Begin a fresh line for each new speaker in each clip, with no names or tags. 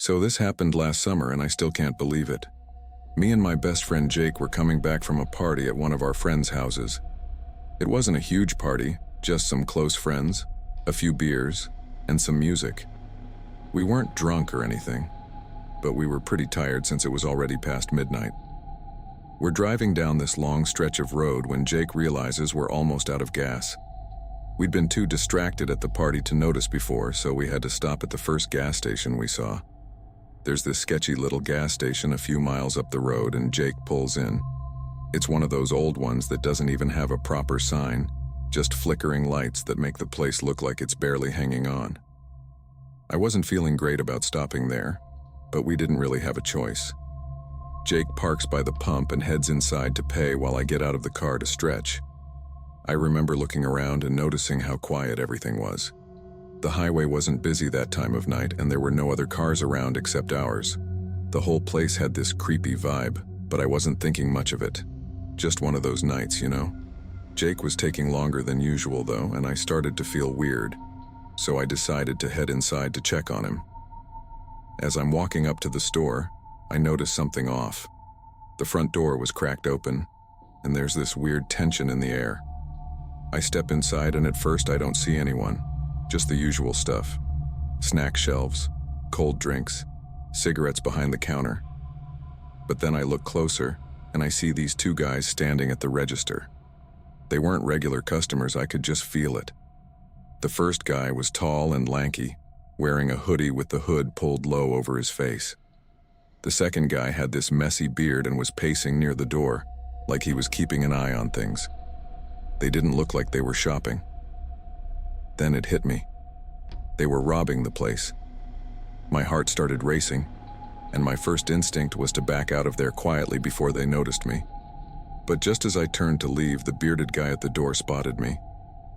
So this happened last summer and I still can't believe it. Me and my best friend Jake were coming back from a party at one of our friends' houses. It wasn't a huge party, just some close friends, a few beers, and some music. We weren't drunk or anything, but we were pretty tired since it was already past midnight. We're driving down this long stretch of road when Jake realizes we're almost out of gas. We'd been too distracted at the party to notice before, so we had to stop at the first gas station we saw. There's this sketchy little gas station a few miles up the road and Jake pulls in. It's one of those old ones that doesn't even have a proper sign, just flickering lights that make the place look like it's barely hanging on. I wasn't feeling great about stopping there, but we didn't really have a choice. Jake parks by the pump and heads inside to pay while I get out of the car to stretch. I remember looking around and noticing how quiet everything was. The highway wasn't busy that time of night and there were no other cars around except ours. The whole place had this creepy vibe, but I wasn't thinking much of it. Just one of those nights, you know? Jake was taking longer than usual though, and I started to feel weird, so I decided to head inside to check on him. As I'm walking up to the store, I noticed something off. The front door was cracked open, and there's this weird tension in the air. I step inside and at first I don't see anyone. Just the usual stuff. Snack shelves, cold drinks, cigarettes behind the counter. But then I look closer, and I see these two guys standing at the register. They weren't regular customers, I could just feel it. The first guy was tall and lanky, wearing a hoodie with the hood pulled low over his face. The second guy had this messy beard and was pacing near the door, like he was keeping an eye on things. They didn't look like they were shopping. Then it hit me. They were robbing the place. My heart started racing, and my first instinct was to back out of there quietly before they noticed me. But just as I turned to leave, the bearded guy at the door spotted me.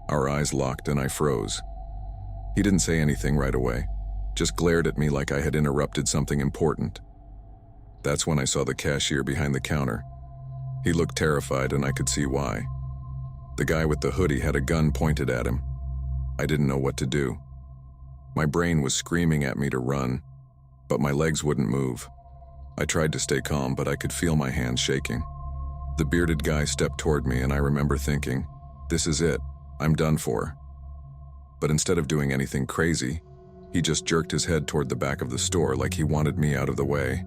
Our eyes locked and I froze. He didn't say anything right away, just glared at me like I had interrupted something important. That's when I saw the cashier behind the counter. He looked terrified and I could see why. The guy with the hoodie had a gun pointed at him. I didn't know what to do. My brain was screaming at me to run, but my legs wouldn't move. I tried to stay calm, but I could feel my hands shaking. The bearded guy stepped toward me and I remember thinking, this is it, I'm done for. But instead of doing anything crazy, he just jerked his head toward the back of the store like he wanted me out of the way.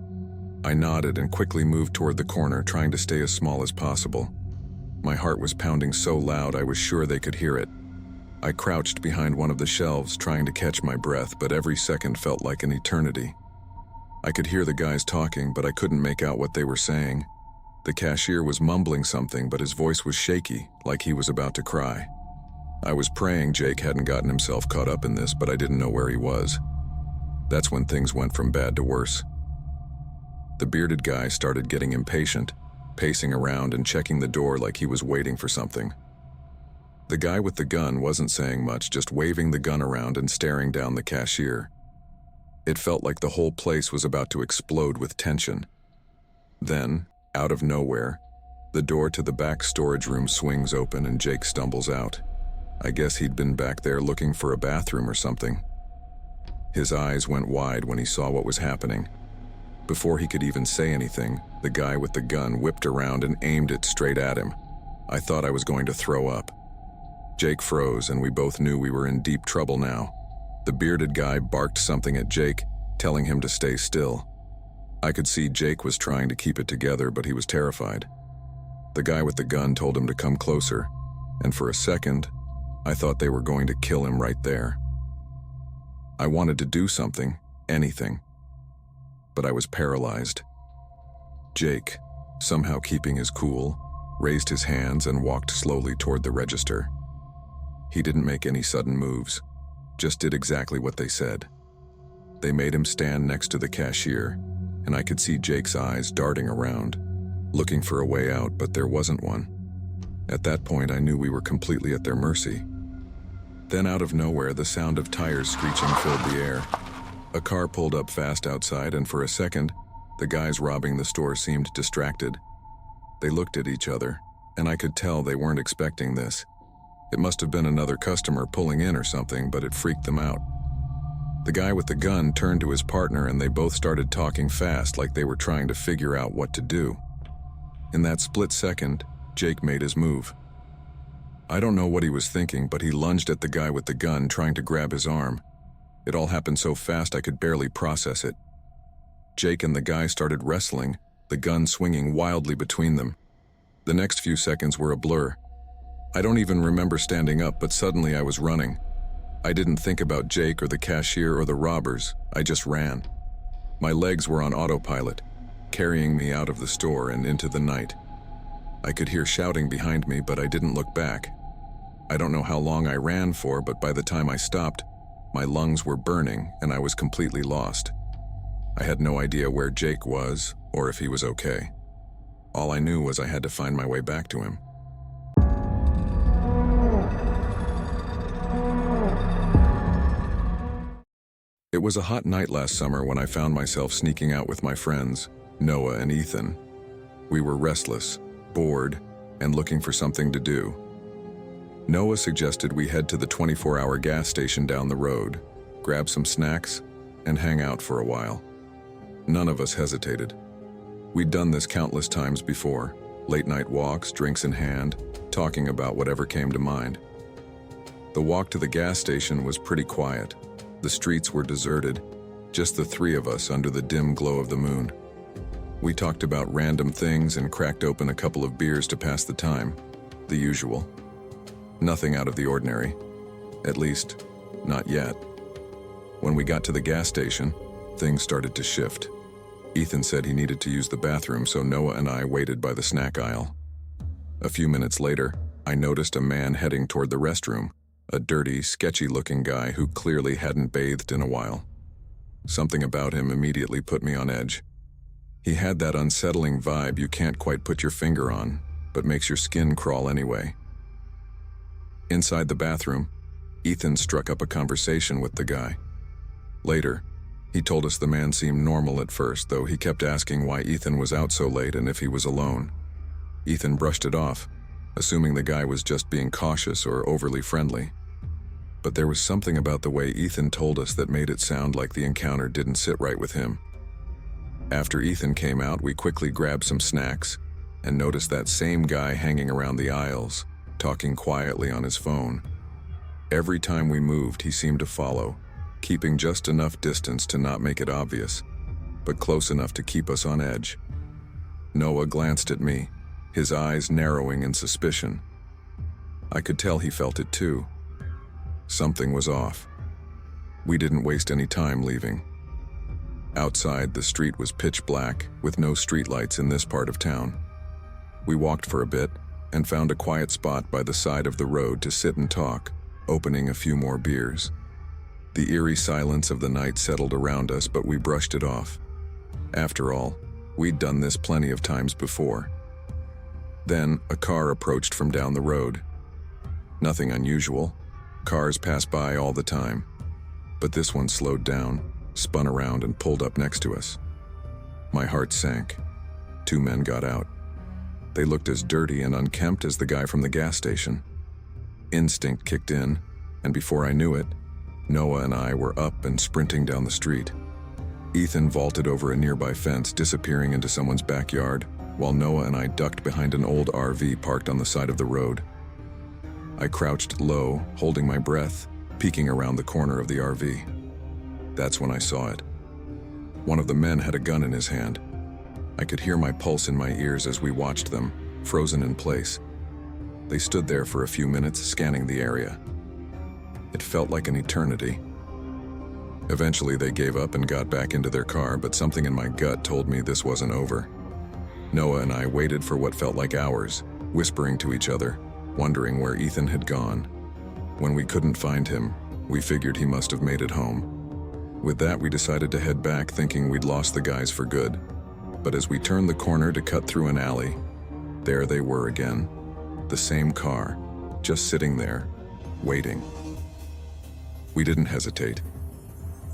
I nodded and quickly moved toward the corner, trying to stay as small as possible. My heart was pounding so loud I was sure they could hear it. I crouched behind one of the shelves, trying to catch my breath, but every second felt like an eternity. I could hear the guys talking, but I couldn't make out what they were saying. The cashier was mumbling something, but his voice was shaky, like he was about to cry. I was praying Jake hadn't gotten himself caught up in this, but I didn't know where he was. That's when things went from bad to worse. The bearded guy started getting impatient, pacing around and checking the door like he was waiting for something. The guy with the gun wasn't saying much, just waving the gun around and staring down the cashier. It felt like the whole place was about to explode with tension. Then, out of nowhere, the door to the back storage room swings open and Jake stumbles out. I guess he'd been back there looking for a bathroom or something. His eyes went wide when he saw what was happening. Before he could even say anything, the guy with the gun whipped around and aimed it straight at him. I thought I was going to throw up. Jake froze, and we both knew we were in deep trouble now. The bearded guy barked something at Jake, telling him to stay still. I could see Jake was trying to keep it together, but he was terrified. The guy with the gun told him to come closer, and for a second, I thought they were going to kill him right there. I wanted to do something, anything, but I was paralyzed. Jake, somehow keeping his cool, raised his hands and walked slowly toward the register. He didn't make any sudden moves, just did exactly what they said. They made him stand next to the cashier, and I could see Jake's eyes darting around, looking for a way out, but there wasn't one. At that point, I knew we were completely at their mercy. Then out of nowhere, the sound of tires screeching filled the air. A car pulled up fast outside, and for a second, the guys robbing the store seemed distracted. They looked at each other, and I could tell they weren't expecting this. It must have been another customer pulling in or something, but it freaked them out. The guy with the gun turned to his partner and they both started talking fast like they were trying to figure out what to do. In that split second, Jake made his move. I don't know what he was thinking, but he lunged at the guy with the gun, trying to grab his arm. It all happened so fast I could barely process it. Jake and the guy started wrestling, the gun swinging wildly between them. The next few seconds were a blur. I don't even remember standing up, but suddenly I was running. I didn't think about Jake or the cashier or the robbers, I just ran. My legs were on autopilot, carrying me out of the store and into the night. I could hear shouting behind me, but I didn't look back. I don't know how long I ran for, but by the time I stopped, my lungs were burning and I was completely lost. I had no idea where Jake was or if he was okay. All I knew was I had to find my way back to him. It was a hot night last summer when I found myself sneaking out with my friends, Noah and Ethan. We were restless, bored, and looking for something to do. Noah suggested we head to the 24-hour gas station down the road, grab some snacks, and hang out for a while. None of us hesitated. We'd done this countless times before, late-night walks, drinks in hand, talking about whatever came to mind. The walk to the gas station was pretty quiet. The streets were deserted, just the three of us under the dim glow of the moon. We talked about random things and cracked open a couple of beers to pass the time, the usual. Nothing out of the ordinary, at least, not yet. When we got to the gas station, things started to shift. Ethan said he needed to use the bathroom, so Noah and I waited by the snack aisle. A few minutes later, I noticed a man heading toward the restroom, a dirty, sketchy-looking guy who clearly hadn't bathed in a while. Something about him immediately put me on edge. He had that unsettling vibe you can't quite put your finger on, but makes your skin crawl anyway. Inside the bathroom, Ethan struck up a conversation with the guy. Later, he told us the man seemed normal at first, though he kept asking why Ethan was out so late and if he was alone. Ethan brushed it off, assuming the guy was just being cautious or overly friendly. But there was something about the way Ethan told us that made it sound like the encounter didn't sit right with him. After Ethan came out, we quickly grabbed some snacks and noticed that same guy hanging around the aisles, talking quietly on his phone. Every time we moved, he seemed to follow, keeping just enough distance to not make it obvious, but close enough to keep us on edge. Noah glanced at me, his eyes narrowing in suspicion. I could tell he felt it too. Something was off. We didn't waste any time leaving. Outside, the street was pitch black, with no streetlights in this part of town. We walked for a bit and found a quiet spot by the side of the road to sit and talk, opening a few more beers. The eerie silence of the night settled around us, but we brushed it off. After all, we'd done this plenty of times before. Then, a car approached from down the road. Nothing unusual. Cars pass by all the time. But this one slowed down, spun around, and pulled up next to us. My heart sank. Two men got out. They looked as dirty and unkempt as the guy from the gas station. Instinct kicked in, and before I knew it, Noah and I were up and sprinting down the street. Ethan vaulted over a nearby fence, disappearing into someone's backyard, while Noah and I ducked behind an old RV parked on the side of the road. I crouched low, holding my breath, peeking around the corner of the RV. That's when I saw it. One of the men had a gun in his hand. I could hear my pulse in my ears as we watched them, frozen in place. They stood there for a few minutes, scanning the area. It felt like an eternity. Eventually, they gave up and got back into their car, but something in my gut told me this wasn't over. Noah and I waited for what felt like hours, whispering to each other, wondering where Ethan had gone. When we couldn't find him, we figured he must have made it home. With that, we decided to head back, thinking we'd lost the guys for good. But as we turned the corner to cut through an alley, there they were again. The same car, just sitting there, waiting. We didn't hesitate.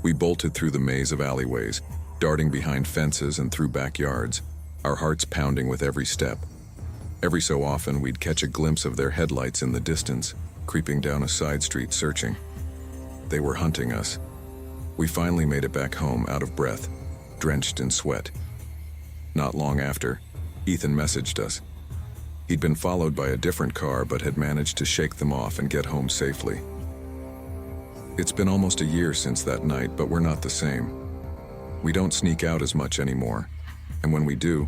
We bolted through the maze of alleyways, darting behind fences and through backyards, our hearts pounding with every step. Every so often, we'd catch a glimpse of their headlights in the distance, creeping down a side street searching. They were hunting us. We finally made it back home, out of breath, drenched in sweat. Not long after, Ethan messaged us. He'd been followed by a different car but had managed to shake them off and get home safely. It's been almost a year since that night, but we're not the same. We don't sneak out as much anymore, and when we do,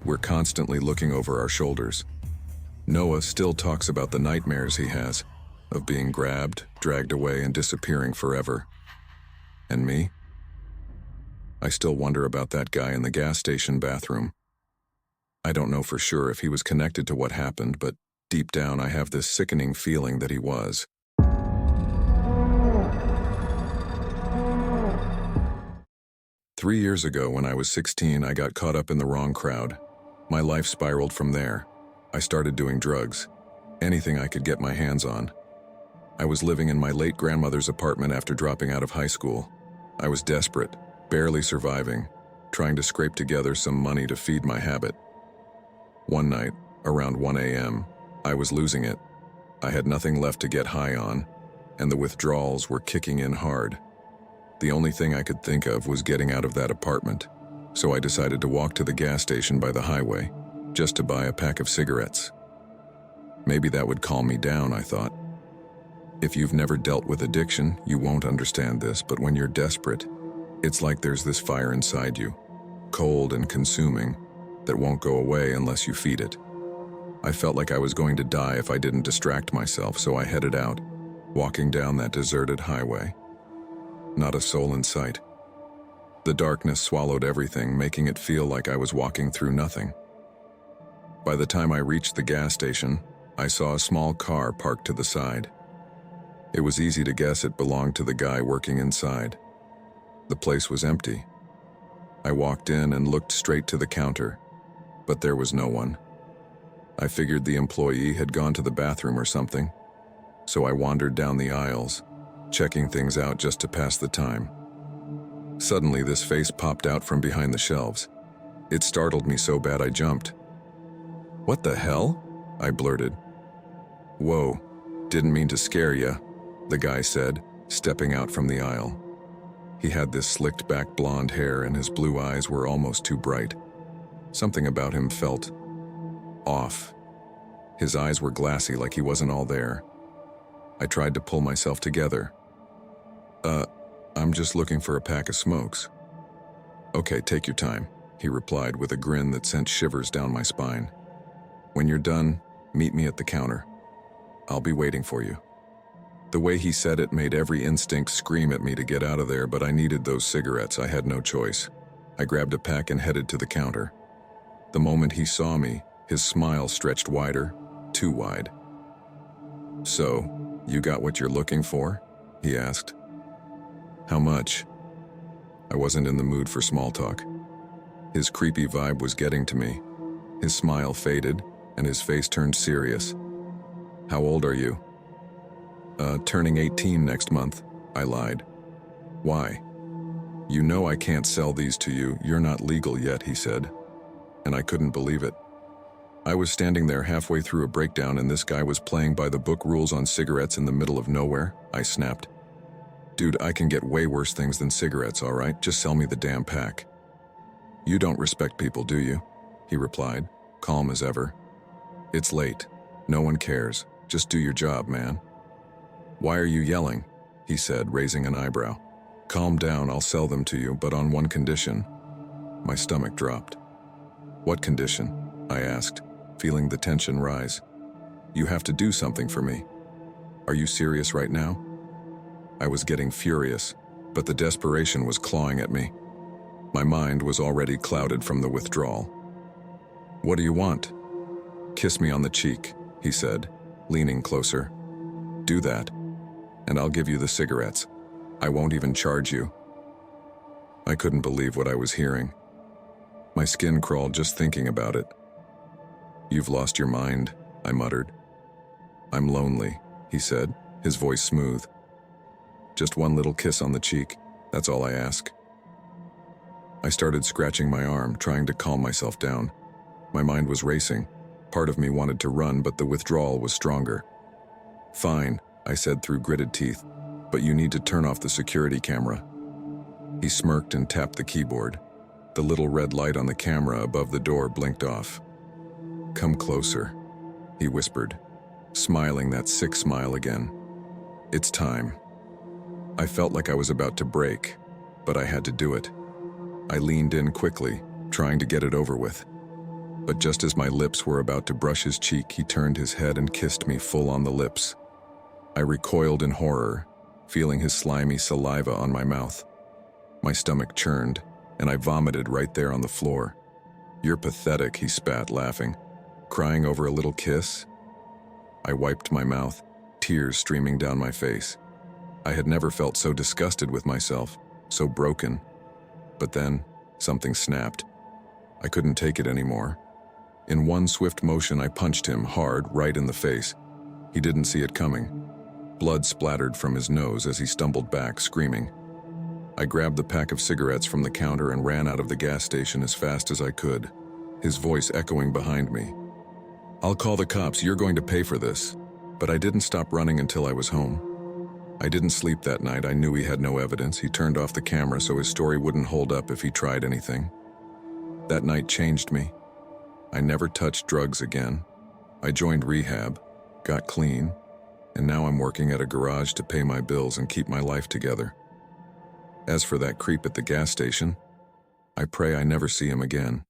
we're constantly looking over our shoulders. Noah still talks about the nightmares he has, of being grabbed, dragged away, and disappearing forever. And me? I still wonder about that guy in the gas station bathroom. I don't know for sure if he was connected to what happened, but deep down I have this sickening feeling that he was. Three years ago, when I was 16, I got caught up in the wrong crowd. My life spiraled from there. I started doing drugs. Anything I could get my hands on. I was living in my late grandmother's apartment after dropping out of high school. I was desperate, barely surviving, trying to scrape together some money to feed my habit. One night, around 1 a.m., I was losing it. I had nothing left to get high on, and the withdrawals were kicking in hard. The only thing I could think of was getting out of that apartment, so I decided to walk to the gas station by the highway, just to buy a pack of cigarettes. Maybe that would calm me down, I thought. If you've never dealt with addiction, you won't understand this, but when you're desperate, it's like there's this fire inside you, cold and consuming, that won't go away unless you feed it. I felt like I was going to die if I didn't distract myself, so I headed out, walking down that deserted highway. Not a soul in sight. The darkness swallowed everything, making it feel like I was walking through nothing. By the time I reached the gas station, I saw a small car parked to the side. It was easy to guess it belonged to the guy working inside. The place was empty. I walked in and looked straight to the counter, but there was no one. I figured the employee had gone to the bathroom or something, so I wandered down the aisles, checking things out just to pass the time. Suddenly, this face popped out from behind the shelves. It startled me so bad I jumped. "What the hell?" I blurted. "Whoa, didn't mean to scare ya," the guy said, stepping out from the aisle. He had this slicked back blonde hair and his blue eyes were almost too bright. Something about him felt off. His eyes were glassy, like he wasn't all there. I tried to pull myself together. I'm just looking for a pack of smokes." "Okay, take your time," he replied with a grin that sent shivers down my spine. "When you're done, meet me at the counter. I'll be waiting for you." The way he said it made every instinct scream at me to get out of there, but I needed those cigarettes. I had no choice. I grabbed a pack and headed to the counter. The moment he saw me, his smile stretched wider, too wide. "So, you got what you're looking for?" he asked. "How much?" I wasn't in the mood for small talk. His creepy vibe was getting to me. His smile faded, and his face turned serious. "How old are you?" Turning 18 next month," I lied. "Why?" "You know I can't sell these to you. You're not legal yet," he said. And I couldn't believe it. I was standing there halfway through a breakdown and this guy was playing by the book rules on cigarettes in the middle of nowhere. I snapped. "Dude, I can get way worse things than cigarettes, all right? Just sell me the damn pack." "You don't respect people, do you?" he replied, calm as ever. "It's late. No one cares. Just do your job, man." "Why are you yelling?" he said, raising an eyebrow. "Calm down, I'll sell them to you, but on one condition." My stomach dropped. "What condition?" I asked, feeling the tension rise. "You have to do something for me." "Are you serious right now?" I was getting furious, but the desperation was clawing at me. My mind was already clouded from the withdrawal. "What do you want?" "Kiss me on the cheek," he said, leaning closer. "Do that, and I'll give you the cigarettes. I won't even charge you." I couldn't believe what I was hearing. My skin crawled just thinking about it. "You've lost your mind," I muttered. "I'm lonely," he said, his voice smooth. "Just one little kiss on the cheek, that's all I ask." I started scratching my arm, trying to calm myself down. My mind was racing. Part of me wanted to run, but the withdrawal was stronger. "Fine," I said through gritted teeth, "but you need to turn off the security camera." He smirked and tapped the keyboard. The little red light on the camera above the door blinked off. "Come closer," he whispered, smiling that sick smile again. "It's time." I felt like I was about to break, but I had to do it. I leaned in quickly, trying to get it over with. But just as my lips were about to brush his cheek, he turned his head and kissed me full on the lips. I recoiled in horror, feeling his slimy saliva on my mouth. My stomach churned, and I vomited right there on the floor. "You're pathetic," he spat, laughing. "Crying over a little kiss?" I wiped my mouth, tears streaming down my face. I had never felt so disgusted with myself, so broken. But then, something snapped. I couldn't take it anymore. In one swift motion, I punched him hard right in the face. He didn't see it coming. Blood splattered from his nose as he stumbled back, screaming. I grabbed the pack of cigarettes from the counter and ran out of the gas station as fast as I could, his voice echoing behind me. "I'll call the cops, you're going to pay for this." But I didn't stop running until I was home. I didn't sleep that night. I knew he had no evidence. He turned off the camera so his story wouldn't hold up if he tried anything. That night changed me. I never touched drugs again. I joined rehab, got clean, and now I'm working at a garage to pay my bills and keep my life together. As for that creep at the gas station, I pray I never see him again.